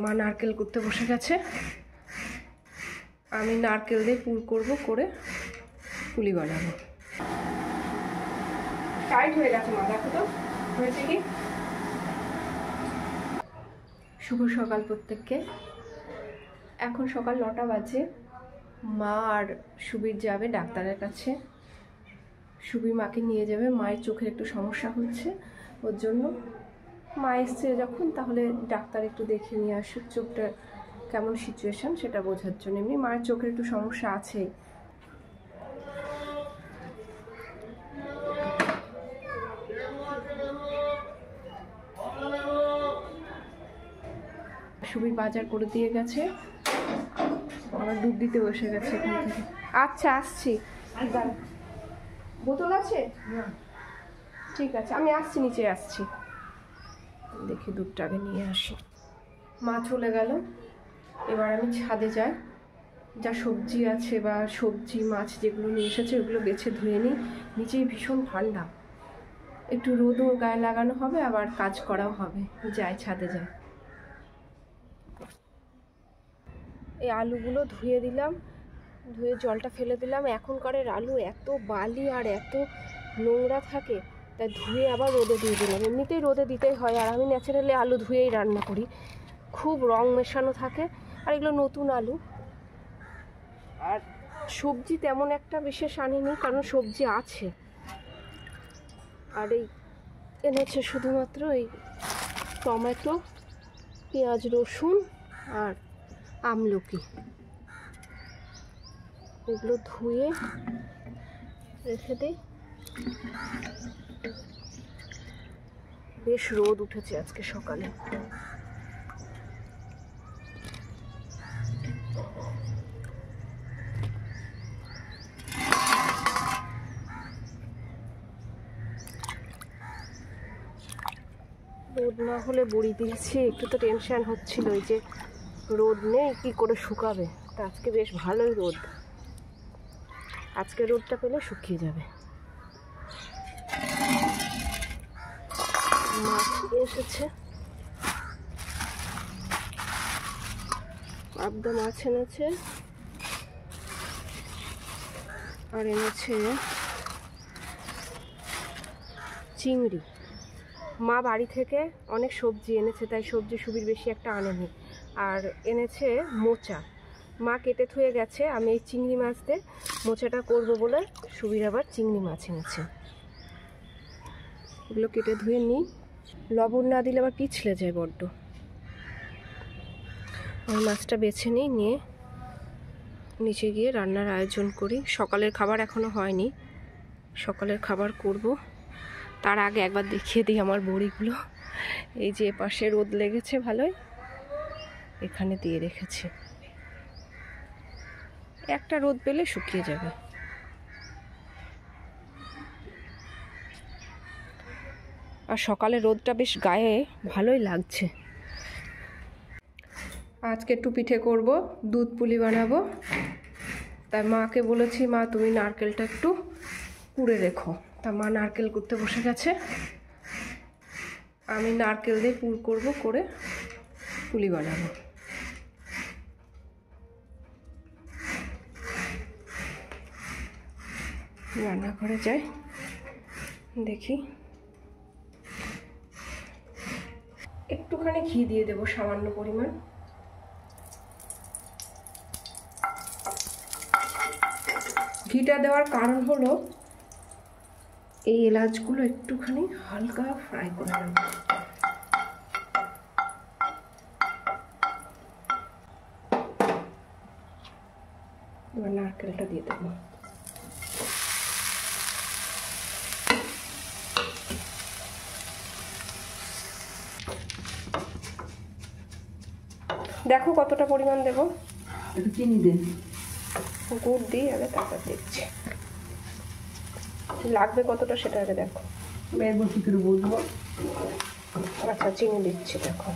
মা নারকেল করতে বসে গেছে। আমি নারকেল দিয়ে পুর করব, করে পুলি বানাবো। টাইট হয়ে গেছে মা, দেখো তো হয়েছে কি। শুভ সকাল প্রত্যেককে। এখন সকাল 9টা বাজে। মা আর সুবীর যাবে ডাক্তারের কাছে। সুবীর মাকে নিয়ে যাবে, মায়ের চোখের একটু সমস্যা হচ্ছে, ওর জন্য মা এসছে যখন, তাহলে ডাক্তার একটু দেখে নিয়ে আসুক চোখটা কেমন সিচুয়েশন সেটা বোঝার জন্য। এমনি মায়ের চোখের একটু সমস্যা আছেই। সুবীর বাজার করে দিয়ে গেছে, আমার দুধ দিতে বসে গেছে এখান থেকে। আচ্ছা আসছি। বোতল আছে? ঠিক আছে, আমি আসছি, নিচে আসছি। দেখি দুধটা আগে নিয়ে আসি। মা চলে গেল, এবার আমি ছাদে যাই। যা সবজি আছে বা সবজি মাছ যেগুলো নিয়ে এসেছে ওগুলো বেছে ধুয়ে নিই। নিচেই ভীষণ ঠান্ডা, একটু রোদও গায়ে লাগানো হবে, আবার কাজ করাও হবে। যাই, ছাদে যাই। এই আলুগুলো ধুয়ে দিলাম, ধুয়ে জলটা ফেলে দিলাম। এখনকারের আলু এত বালি আর এত নোংরা থাকে, তাই ধুয়ে আবার রোদে দিয়ে দিলাম। এমনিতেই রোদে দিতেই হয়, আর আমি ন্যাচারালি আলু ধুয়েই রান্না করি। খুব রং মেশানো থাকে, আর এগুলো নতুন আলু। আর সবজি তেমন একটা বিশেষ আনিনি, কারণ সবজি আছে। আর এই এনেছে শুধুমাত্র এই টমেটো, পেঁয়াজ, রসুন আর আমলকি। এগুলো ধুয়ে রেখে দিই। বেশ রোদ উঠেছে আজকে সকালে। রোদ না হলে বড়ি দিয়েছি, একটু তো টেনশন হচ্ছিল এই যে রোদ নেই কি করে শুকাবে। তা আজকে বেশ ভালোই রোদ, আজকে রোদটা পেলে শুকিয়ে যাবে। মাছ এসেছে, পাবদা মাছ এনেছে, আর এনেছে চিংড়ি। মা বাড়ি থেকে অনেক সবজি এনেছে, তাই সবজি সুবির বেশি একটা আনেনি। আর এনেছে মোচা, মা কেটে ধুয়ে গেছে। আমি এই চিংড়ি মাছ দিয়ে মোচাটা করবো বলে সুবির আবার চিংড়ি মাছ এনেছে। এগুলো কেটে ধুয়ে নিই, লবণ না দিলে আবার পিছলে যায় বড্ড। আমি মাছটা বেছে নিই, নিয়ে নিচে গিয়ে রান্নার আয়োজন করি। সকালের খাবার এখনো হয়নি, সকালের খাবার করব। তার আগে একবার দেখিয়ে দিই আমার বড়িগুলো। এই যে পাশে রোদ লেগেছে ভালোই, এখানে দিয়ে রেখেছি। একটা রোদ পেলে শুকিয়ে যাবে। আর সকালে রোদটা বেশ গায়ে ভালোই লাগছে। আজকে একটু পিঠে করব, দুধ পুলি বানাবো। তাই মাকে বলেছি, মা তুমি নারকেলটা একটু কুড়ে রেখো। তা মা নারকেল করতে বসে গেছে। আমি নারকেল দিয়ে পুর করব, করে পুলি বানাবো। রান্নাঘরে যাই, দেখি। একটুখানি ঘি দিয়ে দেবো, সামান্য পরিমাণ। ঘিটা দেওয়ার কারণ হলো এই এলাচগুলো একটুখানি হালকা ফ্রাই করে নেব। এবার নারকেলটা দিয়ে দেবো। দেখো কতটা পরিমাণ দেবো। একটু চিনি দে। গুড় দিই আগে, তারপর দেখছি লাগবে কতটা সেটা আগে দেখো। কি করে বুঝবো? আচ্ছা, চিনি দিচ্ছি। দেখো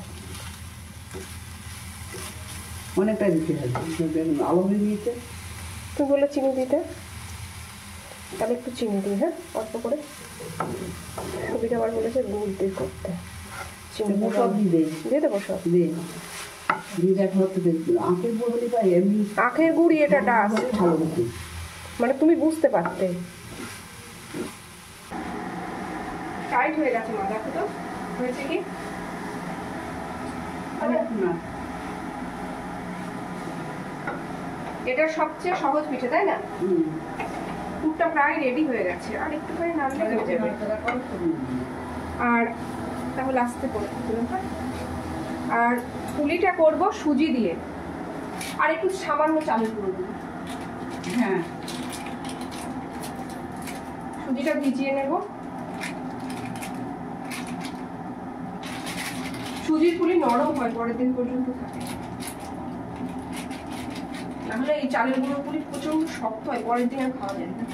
অনেকটাই দিতে হবে, আলো হয়ে গিয়েছে। তুই বলে চিনি দিতে, তাহলে একটু চিনি দিই। হ্যাঁ, অল্প করে। সুবিধা আবার বলেছে গুড় দিয়ে করতে। চিনি সব দিয়ে দিয়ে দেবো, সব দিয়ে। দেখো হচ্ছে আখের গুড় হলে পাই এমনি আখের গুড়ি এটা ডাস্ট, ভালো হতো। মানে তুমি বুঝতে পারতে। টাইট হয়ে গেছে মা, দেখো তো হয়েছে কি। না এটা সবচেয়ে সহজ পিঠে, তাই না? হুম। পুরটা প্রায় রেডি হয়ে গেছে, আর একটুখানি নাড়লে হয়ে যাবে। আর তাহলে আস্তে করে দিলাম, হ্যাঁ। আর পুলিটা করব সুজি দিয়ে, আর একটু সামান্য চালের গুঁড়ো দেবো। হ্যাঁ সুজিটা ভিজিয়ে নেব। সুজির পুলি নরম হয়, পরের দিন পর্যন্ত থাকে। নাহলে এই চালের গুঁড়ো পুলি প্রচন্ড শক্ত হয়, পরের দিন আর খাওয়া যায় না।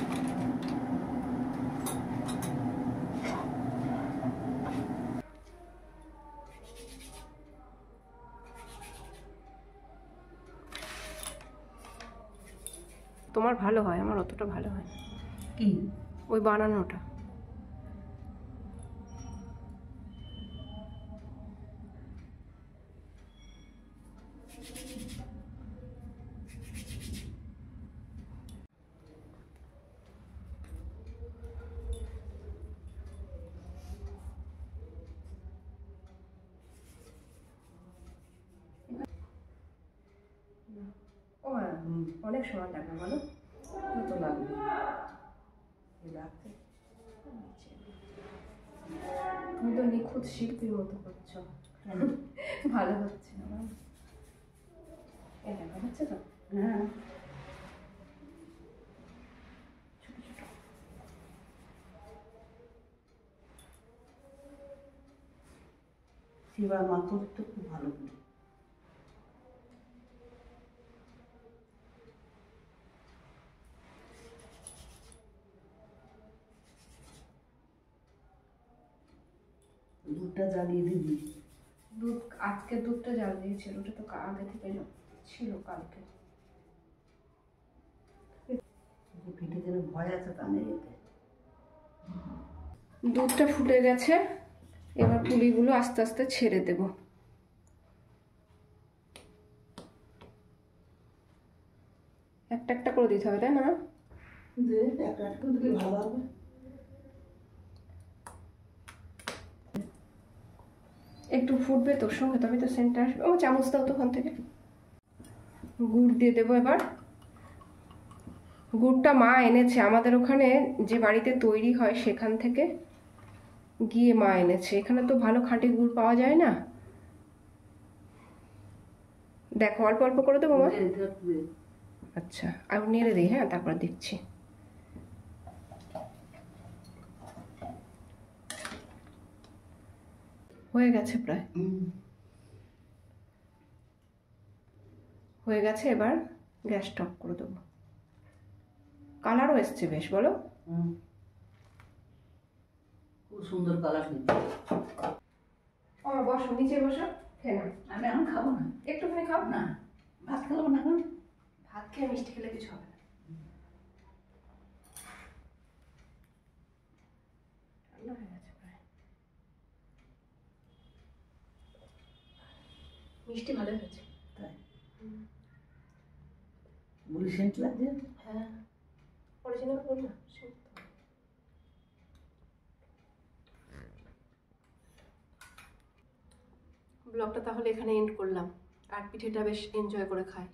তোমার ভালো হয়, আমার অতটা ভালো হয় না। কি ওই বানানোটা। ও অনেক সময় লাগবে বলো। কত লাগবে রাখতে? তুমি তো নিখুঁত শিল্পীর মতো করছো, ভালো হচ্ছে না। এটা হচ্ছে তো। হ্যাঁ ছোট ছোট। সেবার মাত্র তো খুব ভালো করে। দুধটা জ্বালিয়ে দিবি। দুধ আজকে দুধটা জাল দিয়েছিল, ওটা তো আগে থেকে ছিল কালকে। পিঠে যেন ভয় আছে তা নেই এতে। দুধটা ফুটে গেছে, এবার পুলিগুলো আস্তে আস্তে ছেড়ে দেব। একটা একটা করে দিতে হবে, তাই না? যে একটা একটা দিলে ভালো হবে। একটু ফুটবে তোর সঙ্গে, তবে তো সেন্টার আসবে। ও চামচ দাও তো ওখান থেকে। গুড় দিয়ে দেবো এবার। গুড়টা মা এনেছে আমাদের ওখানে, যে বাড়িতে তৈরি হয় সেখান থেকে গিয়ে মা এনেছে। এখানে তো ভালো খাঁটি গুড় পাওয়া যায় না। দেখো অল্প অল্প করে দেবো মা। আচ্ছা, আর নেড়ে দিই, হ্যাঁ, তারপর দিচ্ছি। হয়ে গেছে প্রায়, হয়ে গেছে। এবার গ্যাসটা অফ করে দেবো। কালারও এসছে বেশ, বলো। খুব সুন্দর কালার হয়েছে। ও বসো, নিচে বসো, খেয়ে নাও। আমি এখন খাবো না। একটুখানি খাও। না ভাত খাবো না এখন। ভাত খেয়ে মিষ্টি খেলে কিছু হবে না। ঠান্ডা হয়ে গেছে প্রায়। মিষ্টি ভালো হয়েছে। তাই বলি সেন্ট লাগছে। হ্যাঁ, অরিজিনাল বল না। ব্লগটা তাহলে এখানে এন্ড করলাম। আর পিঠেটা বেশ এনজয় করে খাই।